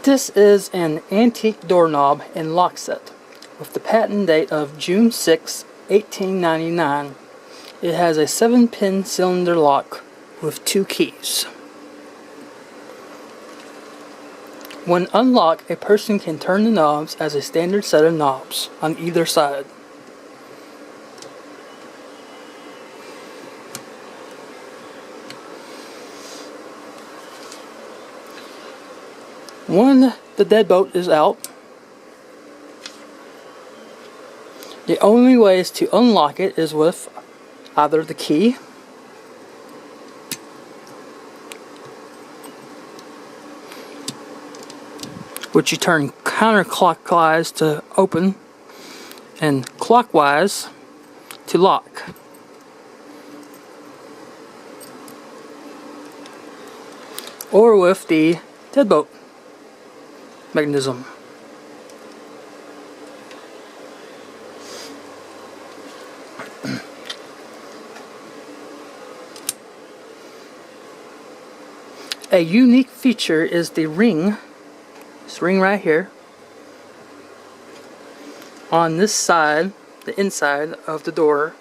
This is an antique doorknob and lock set with the patent date of June 6, 1899. It has a 7-pin cylinder lock with 2 keys. When unlocked, a person can turn the knobs as a standard set of knobs on either side. When the deadbolt is out, the only ways to unlock it is with either the key which you turn counterclockwise to open and clockwise to lock. Or with the deadbolt mechanism. A unique feature is the ring, this ring right here, on this side, the inside of the door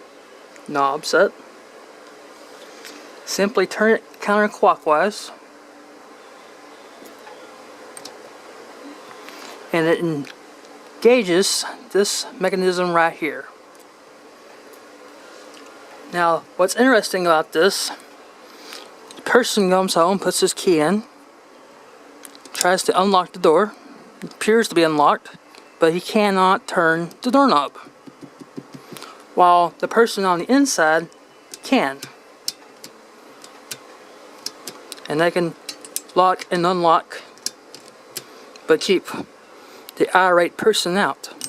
knob set. Simply turn it counterclockwise and it engages this mechanism right here. Now, what's interesting about this, the person comes home, puts his key in, tries to unlock the door. It appears to be unlocked, but he cannot turn the doorknob, while the person on the inside can. And they can lock and unlock, but keep the irate person out.